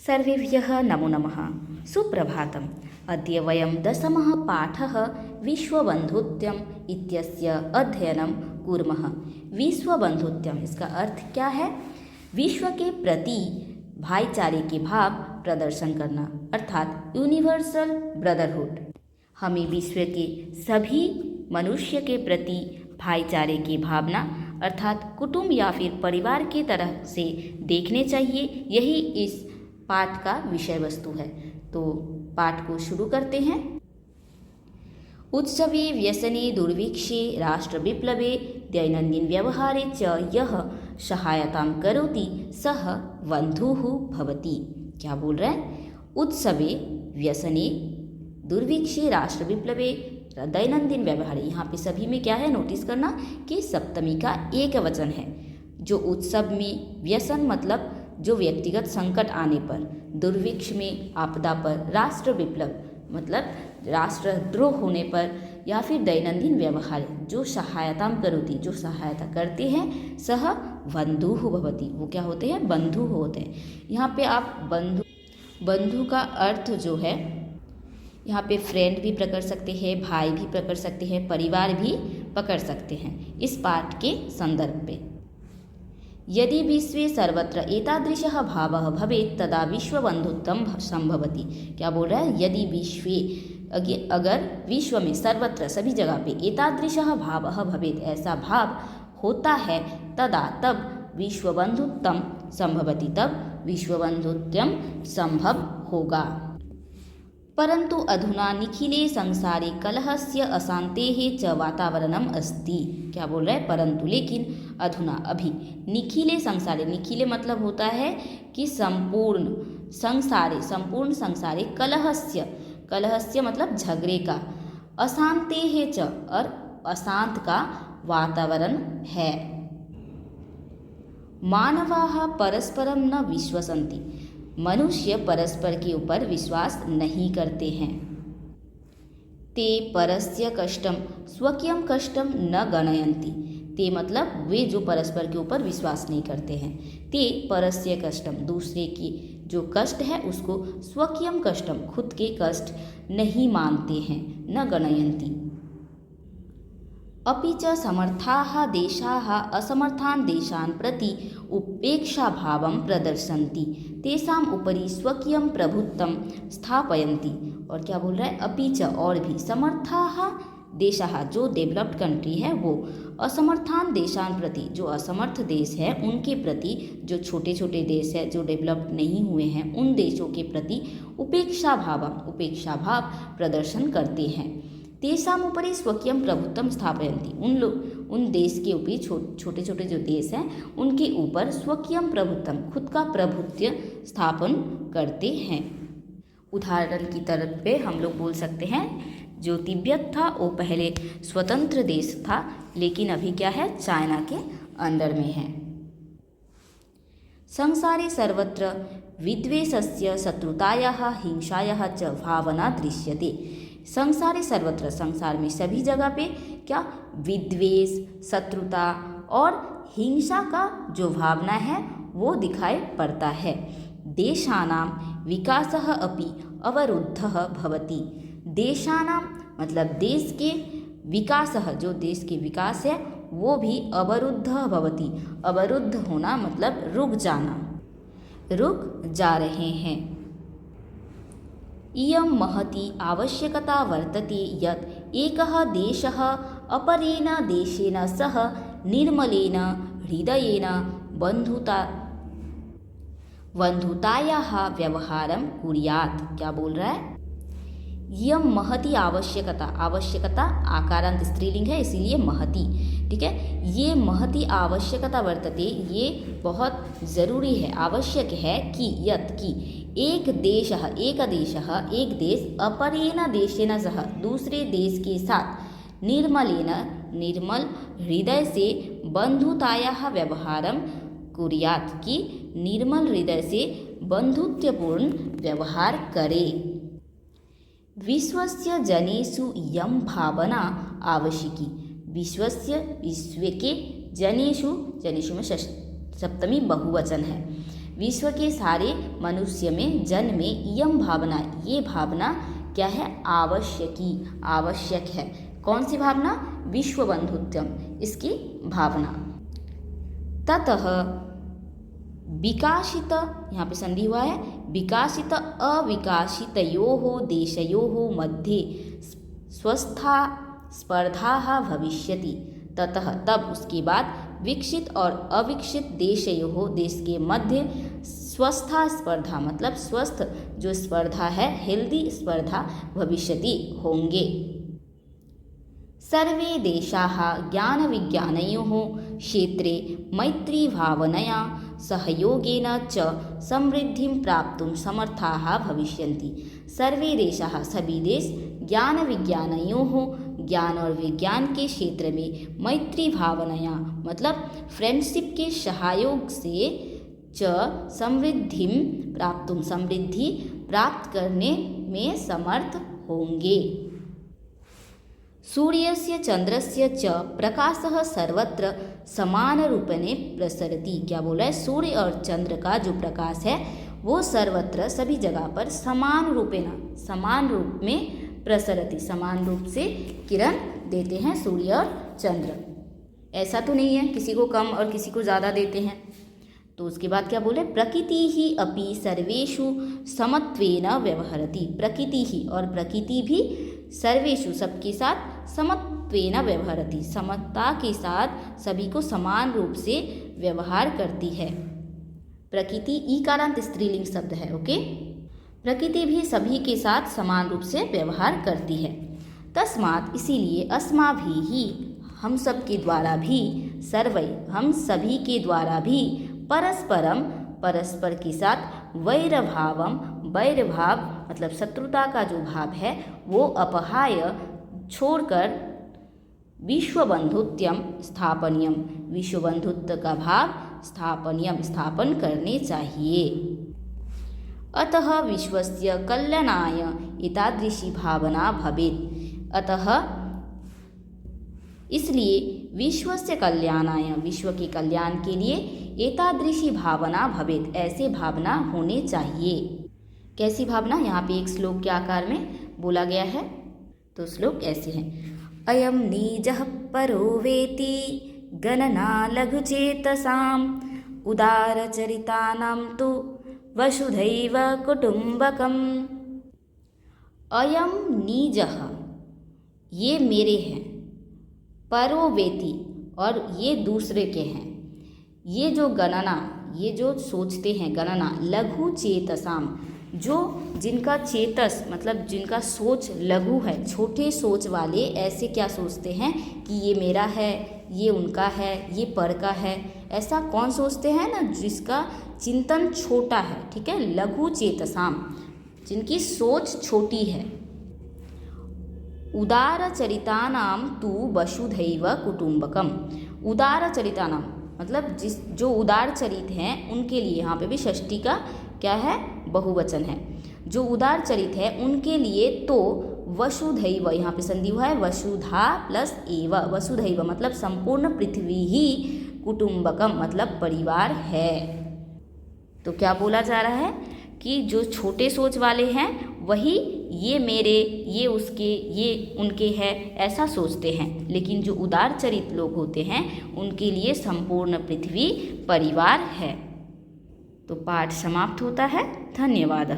सर्वेभ्यः नमो नमः। सुप्रभातम्। अद्य वयं 10मः पाठः विश्वबन्धुत्वम् इत्यस्य अध्ययनं कुर्मः। विश्वबन्धुत्वम्, इसका अर्थ क्या है? विश्व के प्रति भाईचारे के भाव प्रदर्शन करना, अर्थात यूनिवर्सल ब्रदरहुड। हमें विश्व के सभी मनुष्य के प्रति भाईचारे की भावना अर्थात कुटुंब या फिर परिवार की तरह से देखने चाहिए। यही इस पाठ का विषय वस्तु है। तो पाठ को शुरू करते हैं। उत्सवे व्यसने दुर्भिक्षे राष्ट्रविप्लवे दैनन्दिन व्यवहारे च यः सहायतां करोति सः बन्धुः भवति। क्या बोल रहे हैं? उत्सवे व्यसने दुर्भिक्षे राष्ट्रविप्लवे दैनन्दिन व्यवहार। यहाँ पे सभी में क्या है, नोटिस करना कि सप्तमी का एक वचन है। जो उत्सव में व्यसन मतलब जो व्यक्तिगत संकट आने पर, दुर्भिक्ष में आपदा पर, राष्ट्र विप्लव मतलब राष्ट्रद्रोह होने पर, या फिर दैनंदिन व्यवहार जो सहायता करोति, जो सहायता करते हैं, सह बंधुः भवति, वो क्या होते हैं? बंधु होते हैं। यहाँ पे आप बंधु का अर्थ जो है, यहाँ पे फ्रेंड भी पकड़ सकते हैं, भाई भी पकड़ सकते हैं, परिवार भी पकड़ सकते हैं इस पाठ के संदर्भ पे। यदि विश्वे सर्वत्र एतादृशः भावः भवेत् तदा विश्वबन्धुत्वं संभवति। क्या बोल रहा है? यदि विश्वे, अगर विश्व में सर्वत्र सभी जगह पे एतादृशः भावः भवेत्, ऐसा भाव होता है, तदा तब विश्वबन्धुत्वं संभवति, तब विश्वबन्धुत्वं संभव होगा। परंतु अधुना निखिले संसारे कलहस्य अशांतेः च वातावरणम अस्ति। क्या बोल रहा है? परंतु, लेकिन, अधुना अभी, निखिले संसारे, निखिले मतलब होता है कि संपूर्ण संसारे कलहस्य, कलहस्य मतलब झगड़े का, अशांतेः च और अशांत का वातावरण है। मानवाः परस्परम न विश्वसन्ति, मनुष्य परस्पर के ऊपर विश्वास नहीं करते हैं। ते परस्य कष्टम स्वकीयम कष्टम न गणयन्ति, ते मतलब वे जो परस्पर के ऊपर विश्वास नहीं करते हैं। ते परस्य कष्टम, दूसरे की जो कष्ट है उसको, स्वकीयम कष्टम खुद के कष्ट नहीं मानते हैं, न गणयन्ति। अपि च समर्थाः देशाः असमर्थान् देशान् प्रति उपेक्षाभावं प्रदर्शन्ति, तेषाम् उपरि स्वकीयं प्रभुत्वं स्थापयन्ति। और क्या बोल रहा है? अपि च, और भी, समर्थाः देशाः जो डेवलप्ड कंट्री है वो, असमर्थान देशान प्रति जो असमर्थ देश है उनके प्रति, जो छोटे छोटे देश है जो डेवलप्ड नहीं हुए हैं उन देशों के प्रति उपेक्षा भाव प्रदर्शन करते हैं। तेषाम उपरि स्वकीयम प्रभुत्वम स्थापयन्ति, उन देश के ऊपर, छोटे छोटे जो देश हैं उनके ऊपर स्वकीयम प्रभुत्वम खुद का प्रभुत्व स्थापन करते हैं। उदाहरण की तरफ पे हम लोग बोल सकते हैं, जो तिब्बत था वो पहले स्वतंत्र देश था, लेकिन अभी क्या है? चाइना के अंडर में है। संसारे सर्वत्र विद्वेषस्य शत्रुतायाः हिंसायाः च भावना दृश्यते। संसारे सर्वत्र, संसार में सभी जगह पे क्या? विद्वेष, शत्रुता और हिंसा का जो भावना है वो दिखाई पड़ता है। देशानां विकासः अपि अवरुद्धः भवति। देशानां मतलब देश के, विकासः जो देश के विकास है वो भी अवरुद्धः भवति। अवरुद्ध होना मतलब रुक जाना, रुक जा रहे हैं। इयं महती आवश्यकता वर्तते यत् एकः देशः अपरेण देशेन सह निर्मलेन हृदयेन बन्धुतायाः व्यवहारं कुर्यात्। क्या बोल रहा है? यम महती आवश्यकता, आवश्यकता आकारांत स्त्रीलिंग है इसीलिए महती, ठीक है। ये महती आवश्यकता वर्तते, ये बहुत ज़रूरी है, आवश्यक है कि यत् की एक देशः, एक देश अपरेण देशेन सह दूसरे देश के साथ निर्मल हृदय से बंधुतायाः व्यवहारं कुर्यात् की निर्मल हृदय से बंधुत्वपूर्ण व्यवहार करे। विश्वस्य जनेषु इयं भावना आवश्यकी। विश्व के जनेषु में सप्तमी बहुवचन है। विश्व के सारे मनुष्य में जन में इयम भावना, ये भावना क्या है, आवश्यक है। कौन सी भावना, विश्व बंधुत्वम, इसकी भावना। ततः विकासित, यहाँ पे संधि हुआ है, विकासित अविकासितयोः देशयोः मध्ये स्वस्था स्पर्धा भविष्यति। ततः तब, उसके बाद, विकसित और अविकसित देशयोः, देश के मध्य, स्वस्था स्पर्धा मतलब स्वस्थ जो स्पर्धा है, हेल्दी स्पर्धा, भविष्यति होंगे। सर्वे देशाः ज्ञानविज्ञानयोः क्षेत्रे मैत्रीभावनया सहयोगेन च समृद्धिं प्राप्तुं समर्थाः भविष्यन्ति। सर्वे देशाः, सभी देश, ज्ञानविज्ञानयोः, ज्ञान और विज्ञान के क्षेत्र में, मैत्री भावनया मतलब फ्रेंडशिप के सहयोग से, च समृद्धिं प्राप्तुं समृद्धि प्राप्त करने में समर्थ होंगे। सूर्यस्य चंद्रस्य च प्रकाशः सर्वत्र समानरूपेण प्रसरति। क्या बोला है, सूर्य और चंद्र का जो प्रकाश है वो सर्वत्र, सभी जगह पर, समान रूपेण, समान रूप में, प्रसरति, समान रूप से किरण देते हैं सूर्य और चंद्र। ऐसा तो नहीं है किसी को कम और किसी को ज़्यादा देते हैं। तो उसके बाद क्या बोले, प्रकृति ही अपि सर्वेषु समत्वेन व्यवहरति। प्रकृति ही, और प्रकृति भी, सर्वेषु सबके साथ, समत्वेन व्यवहरति समता के साथ सभी को समान रूप से व्यवहार करती है। प्रकृति ईकारांत स्त्रीलिंग शब्द है, ओके। प्रकृति भी सभी के साथ समान रूप से व्यवहार करती है। तस्मात्, इसीलिए, अस्माभिः ही, हम सब के द्वारा भी, सर्वै, हम सभी के द्वारा भी, परस्परम, परस्पर के साथ, वैरभावम, वैरभाव मतलब शत्रुता का जो भाव है वो अपहाय छोड़कर, विश्वबंधुत्वम स्थापनीयम, विश्वबंधुत्व का भाव स्थापनीयम स्थापन करने चाहिए। अतः विश्वस्य कल्याणाय एतादृशी भावना भवेत्। अतः इसलिए, विश्वस्य कल्याणाय, विश्व के कल्याण के लिए, एतादृशी भावना भवेत्, ऐसे भावना होने चाहिए। कैसी भावना, यहाँ पे एक श्लोक के आकार में बोला गया है। तो श्लोक ऐसे हैं, अयम नीजः परो वेति गणना लघुचेतसाम् उदारचरितानां तु वसुधैव कुटुम्बकम्। अयम नीजः, ये मेरे हैं, परो वेति, और ये दूसरे के हैं। ये जो गणना, ये जो सोचते हैं, गणना, लघु चेतसाम, जो जिनका चेतस मतलब जिनका सोच लघु है, छोटे सोच वाले, ऐसे क्या सोचते हैं कि ये मेरा है, ये उनका है, ये पर का है। ऐसा कौन सोचते हैं ना, जिसका चिंतन छोटा है, ठीक है, लघु चेतसाम, जिनकी सोच छोटी है। उदार चरितानाम तु वसुधैव कुटुम्बकम। उदार चरितानाम मतलब जो उदार चरित हैं उनके लिए, यहाँ पे भी षष्ठी का क्या है, बहुवचन है। जो उदार चरित है उनके लिए तो वसुधैव, यहाँ पे संधि हुआ है, वसुधा प्लस एव, वसुधैव मतलब संपूर्ण पृथ्वी ही, कुटुम्बकम मतलब परिवार है। तो क्या बोला जा रहा है कि जो छोटे सोच वाले हैं वही ये मेरे, ये उसके, ये उनके है, ऐसा सोचते हैं। लेकिन जो उदार चरित लोग होते हैं उनके लिए संपूर्ण पृथ्वी परिवार है। तो पाठ समाप्त होता है। धन्यवाद।